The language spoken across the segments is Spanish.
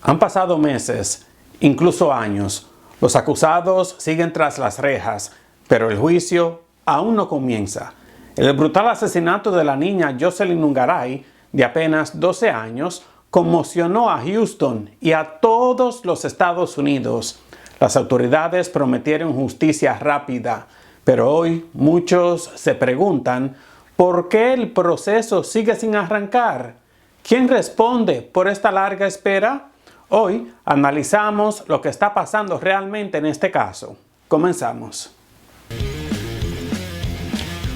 Han pasado meses, incluso años. Los acusados siguen tras las rejas, pero el juicio aún no comienza. El brutal asesinato de la niña Jocelyn Nungaray, de apenas 12 años, conmocionó a Houston y a todos los Estados Unidos. Las autoridades prometieron justicia rápida, pero hoy muchos se preguntan ¿por qué el proceso sigue sin arrancar? ¿Quién responde por esta larga espera? Hoy analizamos lo que está pasando realmente en este caso. Comenzamos.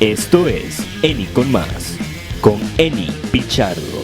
Esto es Eni con Más, con Eni Pichardo.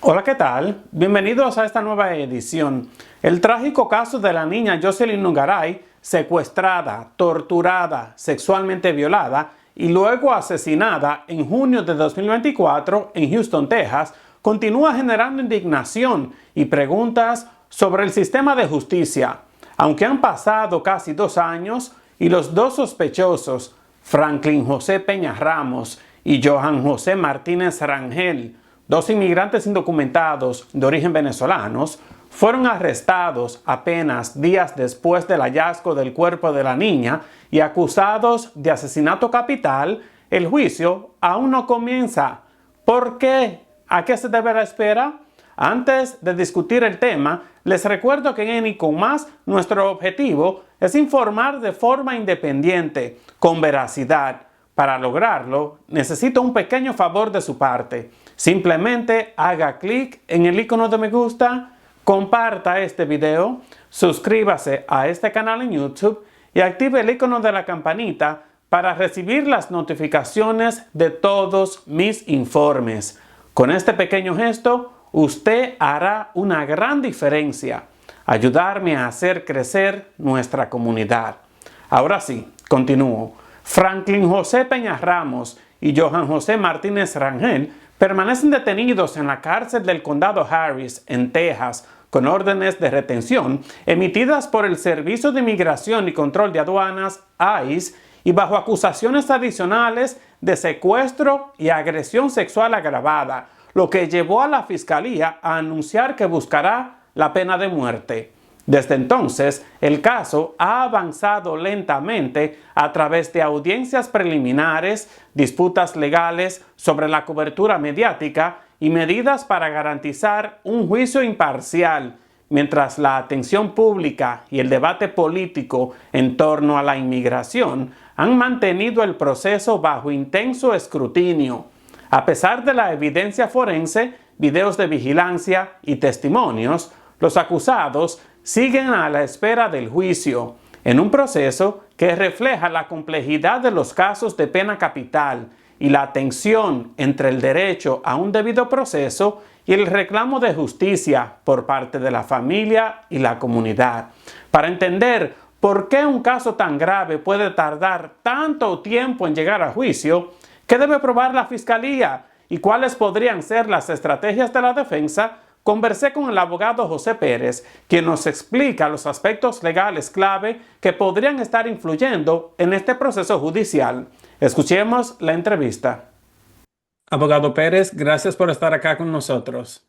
Hola, ¿qué tal? Bienvenidos a esta nueva edición. El trágico caso de la niña Jocelyn Nungaray, secuestrada, torturada, sexualmente violada y luego asesinada en junio de 2024 en Houston, Texas, continúa generando indignación y preguntas sobre el sistema de justicia. Aunque han pasado casi 2 años y los dos sospechosos, Franklin José Peña Ramos y Johan José Martínez Rangel, dos inmigrantes indocumentados de origen venezolanos, fueron arrestados apenas días después del hallazgo del cuerpo de la niña y acusados de asesinato capital, el juicio aún no comienza. ¿Por qué? ¿A qué se debe la espera? Antes de discutir el tema, les recuerdo que en Eni con Más nuestro objetivo es informar de forma independiente, con veracidad. Para lograrlo, necesito un pequeño favor de su parte. Simplemente haga clic en el icono de me gusta, comparta este video, suscríbase a este canal en YouTube y active el icono de la campanita para recibir las notificaciones de todos mis informes. Con este pequeño gesto, usted hará una gran diferencia, ayudarme a hacer crecer nuestra comunidad. Ahora sí, continúo. Franklin José Peña Ramos y Johan José Martínez Rangel permanecen detenidos en la cárcel del condado Harris, en Texas, con órdenes de retención emitidas por el Servicio de Inmigración y Control de Aduanas, ICE, y bajo acusaciones adicionales de secuestro y agresión sexual agravada, lo que llevó a la Fiscalía a anunciar que buscará la pena de muerte. Desde entonces, el caso ha avanzado lentamente a través de audiencias preliminares, disputas legales sobre la cobertura mediática y medidas para garantizar un juicio imparcial, mientras la atención pública y el debate político en torno a la inmigración han mantenido el proceso bajo intenso escrutinio. A pesar de la evidencia forense, videos de vigilancia y testimonios, los acusados siguen a la espera del juicio, en un proceso que refleja la complejidad de los casos de pena capital y la tensión entre el derecho a un debido proceso y el reclamo de justicia por parte de la familia y la comunidad. Para entender por qué un caso tan grave puede tardar tanto tiempo en llegar a juicio, ¿qué debe probar la Fiscalía y cuáles podrían ser las estrategias de la defensa? Conversé con el abogado José Pérez, quien nos explica los aspectos legales clave que podrían estar influyendo en este proceso judicial. Escuchemos la entrevista. Abogado Pérez, gracias por estar acá con nosotros.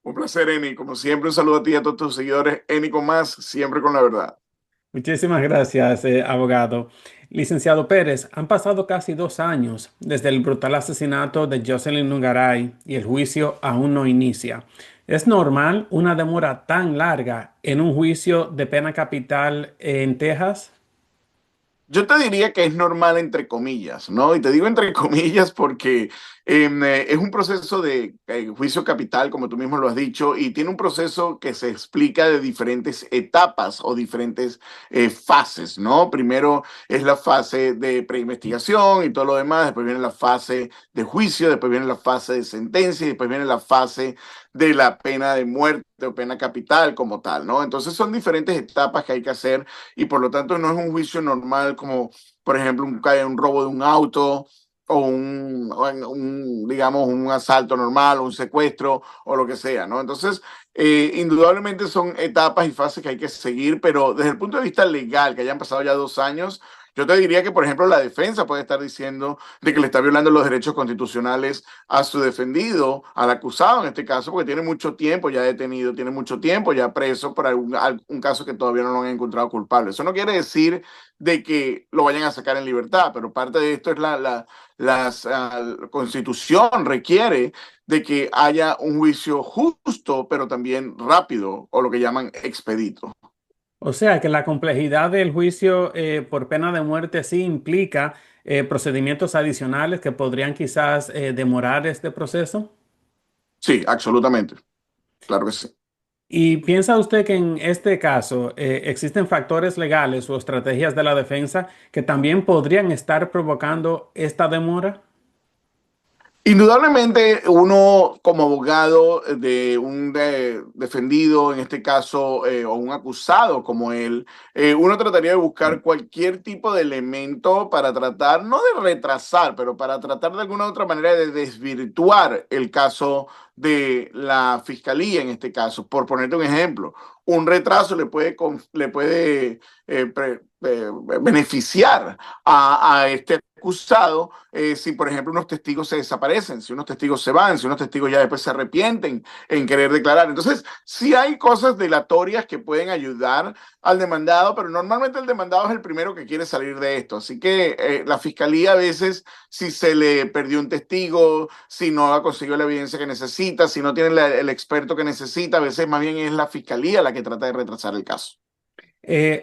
Un placer, Eni. Como siempre, un saludo a ti y a todos tus seguidores. Eni con Más, siempre con la verdad. Muchísimas gracias, abogado. Licenciado Pérez, han pasado casi 2 años desde el brutal asesinato de Jocelyn Nungaray y el juicio aún no inicia. ¿Es normal una demora tan larga en un juicio de pena capital en Texas? Yo te diría que es normal entre comillas, ¿no? Y te digo entre comillas porque es un proceso de juicio capital, como tú mismo lo has dicho, y tiene un proceso que se explica de diferentes etapas o diferentes fases, ¿no? Primero es la fase de preinvestigación y todo lo demás, después viene la fase de juicio, después viene la fase de sentencia y después viene la fase de la pena de muerte o pena capital como tal, ¿no? Entonces son diferentes etapas que hay que hacer y por lo tanto no es un juicio normal como, por ejemplo, un robo de un auto o digamos, un asalto normal o un secuestro o lo que sea, ¿no? Entonces, indudablemente son etapas y fases que hay que seguir, pero desde el punto de vista legal, que hayan pasado ya 2 años, Yo te diría que, por ejemplo, la defensa puede estar diciendo de que le está violando los derechos constitucionales a su defendido, al acusado en este caso, porque tiene mucho tiempo ya detenido, tiene mucho tiempo ya preso por algún caso que todavía no lo han encontrado culpable. Eso no quiere decir de que lo vayan a sacar en libertad, pero parte de esto es la Constitución requiere de que haya un juicio justo, pero también rápido, o lo que llaman expedito. O sea que la complejidad del juicio por pena de muerte sí implica procedimientos adicionales que podrían quizás demorar este proceso. Sí, absolutamente. Claro que sí. ¿Y piensa usted que en este caso existen factores legales o estrategias de la defensa que también podrían estar provocando esta demora? Indudablemente, uno como abogado de un defendido, en este caso, o un acusado como él, uno trataría de buscar cualquier tipo de elemento para tratar, no de retrasar, pero para tratar de alguna u otra manera de desvirtuar el caso de la fiscalía, en este caso. Por ponerte un ejemplo, un retraso le puede beneficiar a este acusado si, por ejemplo, unos testigos se desaparecen, si unos testigos se van, si unos testigos ya después se arrepienten en querer declarar. Entonces, sí hay cosas delatorias que pueden ayudar al demandado, pero normalmente el demandado es el primero que quiere salir de esto. Así que la fiscalía a veces, si se le perdió un testigo, si no ha conseguido la evidencia que necesita, si no tiene el experto que necesita, a veces más bien es la fiscalía la que trata de retrasar el caso.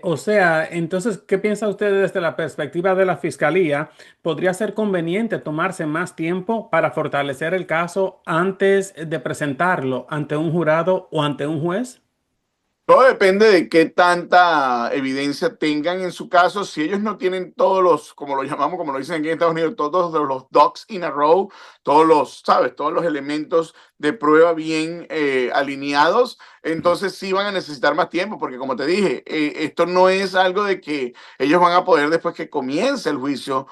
O sea, entonces, ¿qué piensa usted desde la perspectiva de la fiscalía? ¿Podría ser conveniente tomarse más tiempo para fortalecer el caso antes de presentarlo ante un jurado o ante un juez? Todo depende de qué tanta evidencia tengan en su caso. Si ellos no tienen todos los, como lo llamamos, como lo dicen aquí en Estados Unidos, todos los ducks in a row, todos los, ¿sabes? Todos los elementos de prueba bien alineados, entonces sí van a necesitar más tiempo, porque como te dije, esto no es algo de que ellos van a poder, después que comience el juicio,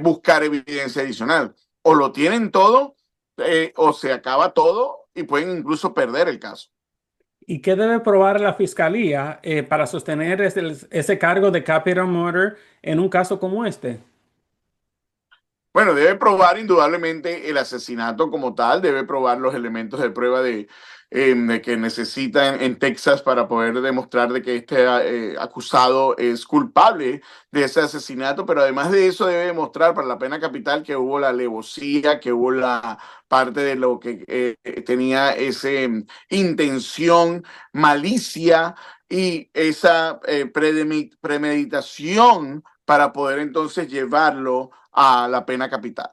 buscar evidencia adicional. O lo tienen todo, o se acaba todo y pueden incluso perder el caso. ¿Y qué debe probar la fiscalía para sostener ese cargo de capital murder en un caso como este? Bueno, debe probar indudablemente el asesinato como tal, debe probar los elementos de prueba de que necesita en Texas para poder demostrar de que este acusado es culpable de ese asesinato, pero además de eso debe demostrar para la pena capital que hubo la alevosía, que hubo la parte de lo que tenía ese intención, malicia y esa premeditación para poder entonces llevarlo a la pena capital.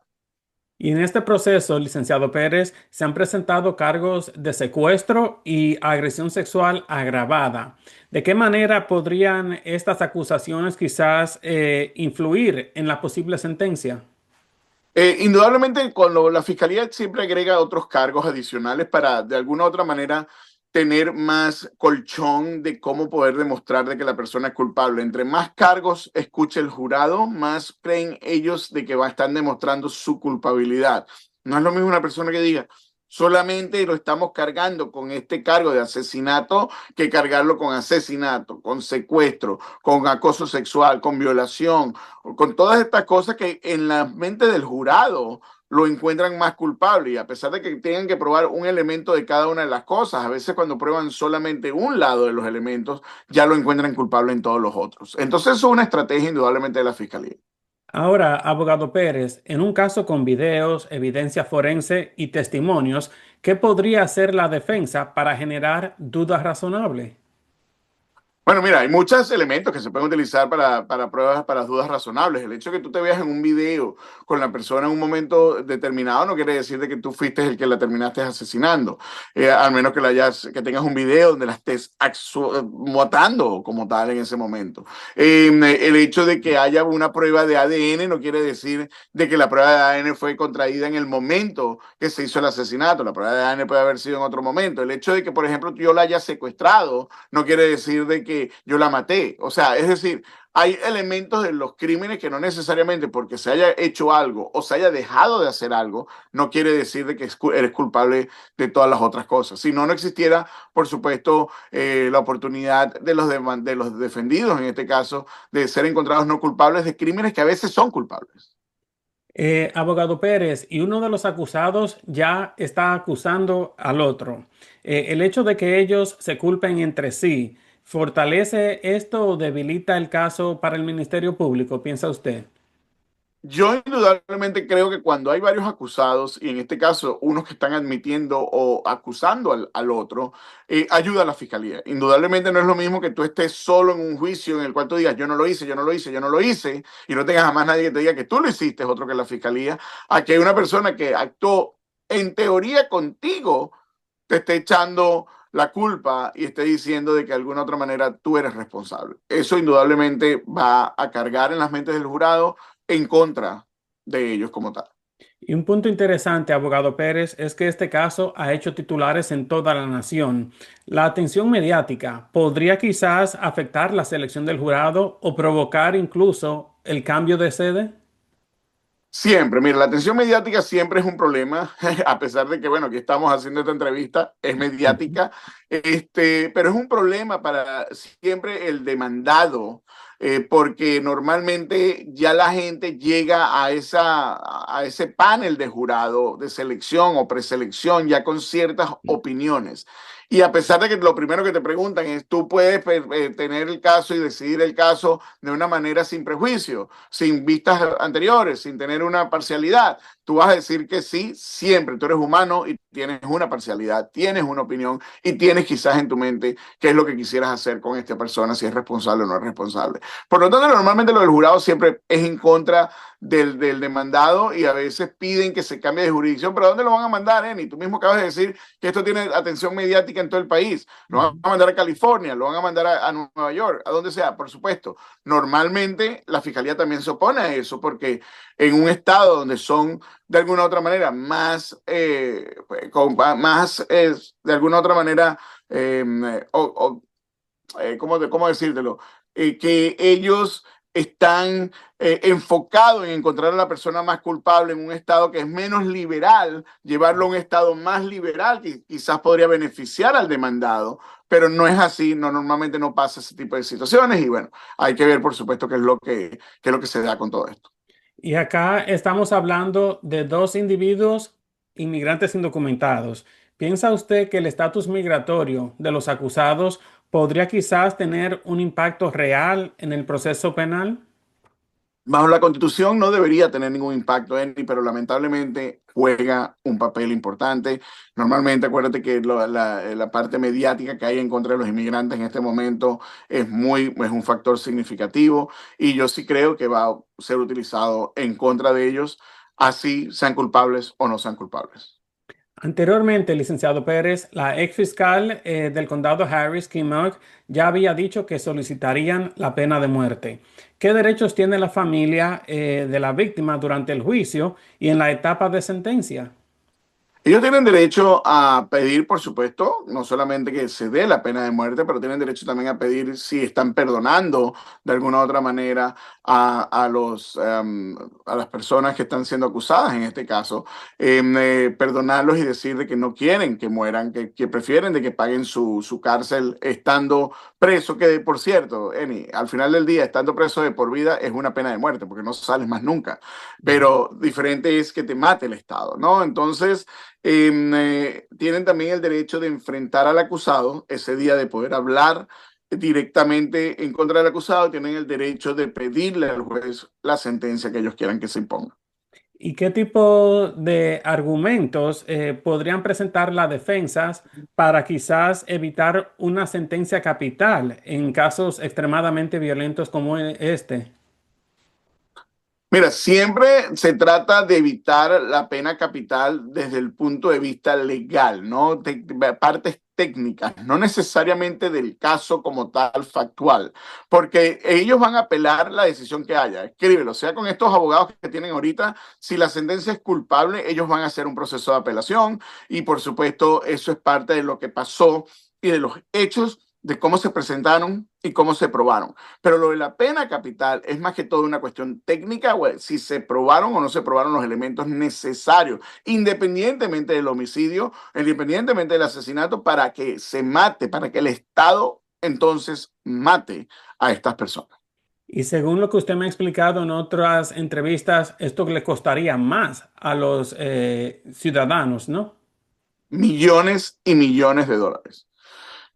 Y en este proceso, licenciado Pérez, se han presentado cargos de secuestro y agresión sexual agravada. ¿De qué manera podrían estas acusaciones quizás influir en la posible sentencia? Indudablemente, cuando la fiscalía siempre agrega otros cargos adicionales para de alguna u otra manera tener más colchón de cómo poder demostrar de que la persona es culpable. Entre más cargos escuche el jurado, más creen ellos de que va a estar demostrando su culpabilidad. No es lo mismo una persona que diga, solamente lo estamos cargando con este cargo de asesinato que cargarlo con asesinato, con secuestro, con acoso sexual, con violación, con todas estas cosas que en la mente del jurado lo encuentran más culpable y a pesar de que tengan que probar un elemento de cada una de las cosas, a veces cuando prueban solamente un lado de los elementos, ya lo encuentran culpable en todos los otros. Entonces eso es una estrategia indudablemente de la fiscalía. Ahora, abogado Pérez, en un caso con videos, evidencia forense y testimonios, ¿qué podría hacer la defensa para generar dudas razonables? Bueno, mira, hay muchos elementos que se pueden utilizar para pruebas, para dudas razonables. El hecho de que tú te veas en un video con la persona en un momento determinado no quiere decir de que tú fuiste el que la terminaste asesinando. Al menos que, que tengas un video donde la estés matando como tal en ese momento. El hecho de que haya una prueba de ADN no quiere decir de que la prueba de ADN fue contraída en el momento que se hizo el asesinato. La prueba de ADN puede haber sido en otro momento. El hecho de que, por ejemplo, yo la haya secuestrado no quiere decir de que que yo la maté. O sea, es decir, hay elementos de los crímenes que no necesariamente porque se haya hecho algo o se haya dejado de hacer algo, no quiere decir de que eres culpable de todas las otras cosas. Si no, no existiera, por supuesto, la oportunidad de de los defendidos, en este caso, de ser encontrados no culpables de crímenes que a veces son culpables. Abogado Pérez, y uno de los acusados ya está acusando al otro. El hecho de que ellos se culpen entre sí, ¿fortalece esto o debilita el caso para el Ministerio Público? ¿Piensa usted? Yo indudablemente creo que cuando hay varios acusados, y en este caso unos que están admitiendo o acusando al otro, ayuda a la fiscalía. Indudablemente no es lo mismo que tú estés solo en un juicio en el cual tú digas yo no lo hice, yo no lo hice, yo no lo hice, y no tengas jamás nadie que te diga que tú lo hiciste, otro que la fiscalía, a que hay una persona que actuó en teoría contigo, te esté echando la culpa y esté diciendo de que de alguna otra manera tú eres responsable. Eso indudablemente va a cargar en las mentes del jurado en contra de ellos como tal. Y un punto interesante, abogado Pérez, es que este caso ha hecho titulares en toda la nación. La atención mediática podría quizás afectar la selección del jurado o provocar incluso el cambio de sede. Siempre, mira, la atención mediática siempre es un problema, a pesar de que, bueno, aquí estamos haciendo esta entrevista, es mediática, pero es un problema para siempre el demandado, porque normalmente ya la gente llega a ese panel de jurado de selección o preselección ya con ciertas opiniones. Y a pesar de que lo primero que te preguntan es, tú puedes tener el caso y decidir el caso de una manera sin prejuicio, sin vistas anteriores, sin tener una parcialidad. Tú vas a decir que sí, siempre. Tú eres humano y tienes una parcialidad, tienes una opinión y tienes quizás en tu mente qué es lo que quisieras hacer con esta persona, si es responsable o no es responsable. Por lo tanto, normalmente lo del jurado siempre es en contra del demandado y a veces piden que se cambie de jurisdicción. ¿Pero a dónde lo van a mandar, Eni? Tú mismo acabas de decir que esto tiene atención mediática en todo el país. Lo van a mandar a California, lo van a mandar a Nueva York, a donde sea, por supuesto. Normalmente la fiscalía también se opone a eso porque en un estado donde son de alguna u otra manera más, de alguna u otra manera, ¿cómo decírtelo? Que ellos están enfocados en encontrar a la persona más culpable en un estado que es menos liberal, llevarlo a un estado más liberal que quizás podría beneficiar al demandado, pero no es así, no, normalmente no pasa ese tipo de situaciones y bueno, hay que ver por supuesto qué es lo que se da con todo esto. Y acá estamos hablando de dos individuos inmigrantes indocumentados. ¿Piensa usted que el estatus migratorio de los acusados podría quizás tener un impacto real en el proceso penal? Bajo la Constitución no debería tener ningún impacto, Henry, pero lamentablemente juega un papel importante. Normalmente, acuérdate que la parte mediática que hay en contra de los inmigrantes en este momento es un factor significativo y yo sí creo que va a ser utilizado en contra de ellos, así sean culpables o no sean culpables. Anteriormente, licenciado Pérez, la ex fiscal del condado Harris, Kim Mock, ya había dicho que solicitarían la pena de muerte. ¿Qué derechos tiene la familia de la víctima durante el juicio y en la etapa de sentencia? Ellos tienen derecho a pedir, por supuesto, no solamente que se dé la pena de muerte, pero tienen derecho también a pedir si están perdonando de alguna u otra manera a las personas que están siendo acusadas en este caso, perdonarlos y decir de que no quieren que mueran, que prefieren de que paguen su cárcel estando preso, que por cierto, Eni, al final del día, estando preso de por vida es una pena de muerte porque no sales más nunca, pero diferente es que te mate el Estado, ¿no? Entonces tienen también el derecho de enfrentar al acusado ese día, de poder hablar directamente en contra del acusado, tienen el derecho de pedirle al juez la sentencia que ellos quieran que se imponga. ¿Y qué tipo de argumentos podrían presentar las defensas para quizás evitar una sentencia capital en casos extremadamente violentos como este? Mira, siempre se trata de evitar la pena capital desde el punto de vista legal, ¿no? Partes técnicas, no necesariamente del caso como tal factual, porque ellos van a apelar la decisión que haya. Escríbelo, o sea, con estos abogados que tienen ahorita, si la sentencia es culpable, ellos van a hacer un proceso de apelación y por supuesto eso es parte de lo que pasó y de los hechos de cómo se presentaron y cómo se probaron. Pero lo de la pena capital es más que todo una cuestión técnica, o si se probaron o no se probaron los elementos necesarios, independientemente del homicidio, independientemente del asesinato, para que se mate, para que el Estado entonces mate a estas personas. Y según lo que usted me ha explicado en otras entrevistas, esto le costaría más a los ciudadanos, ¿no? Millones y millones de dólares.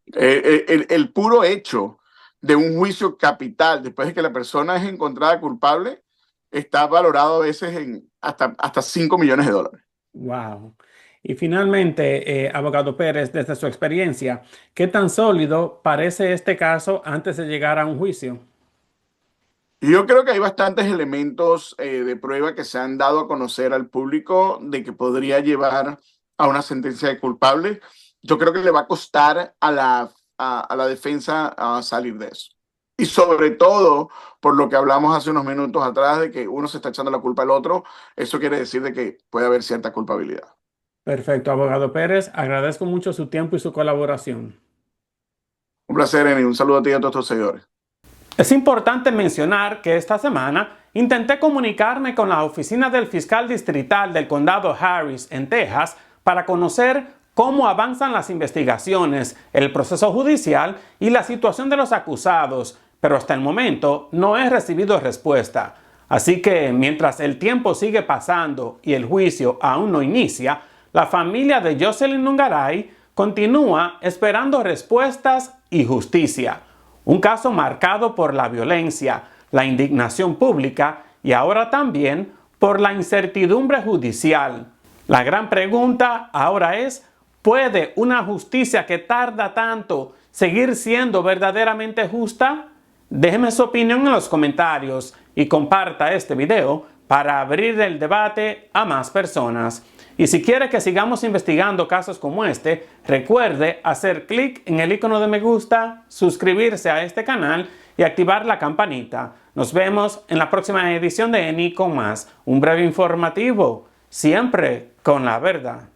El puro hecho de un juicio capital, después de que la persona es encontrada culpable, está valorado a veces en hasta 5 millones de dólares. Wow. Y finalmente, abogado Pérez, desde su experiencia, ¿qué tan sólido parece este caso antes de llegar a un juicio? Y yo creo que hay bastantes elementos de prueba que se han dado a conocer al público de que podría llevar a una sentencia de culpable. Yo creo que le va a costar a la defensa salir de eso. Y sobre todo, por lo que hablamos hace unos minutos atrás, de que uno se está echando la culpa al otro, eso quiere decir de que puede haber cierta culpabilidad. Perfecto, abogado Pérez, agradezco mucho su tiempo y su colaboración. Un placer, Eni. Un saludo a ti y a todos tus seguidores. Es importante mencionar que esta semana intenté comunicarme con la oficina del fiscal distrital del condado Harris en Texas para conocer cómo avanzan las investigaciones, el proceso judicial y la situación de los acusados, pero hasta el momento no he recibido respuesta. Así que mientras el tiempo sigue pasando y el juicio aún no inicia, la familia de Jocelyn Nungaray continúa esperando respuestas y justicia. Un caso marcado por la violencia, la indignación pública y ahora también por la incertidumbre judicial. La gran pregunta ahora es, ¿puede una justicia que tarda tanto seguir siendo verdaderamente justa? Déjeme su opinión en los comentarios y comparta este video para abrir el debate a más personas. Y si quiere que sigamos investigando casos como este, recuerde hacer clic en el icono de me gusta, suscribirse a este canal y activar la campanita. Nos vemos en la próxima edición de Eni con Más, un breve informativo, siempre con la verdad.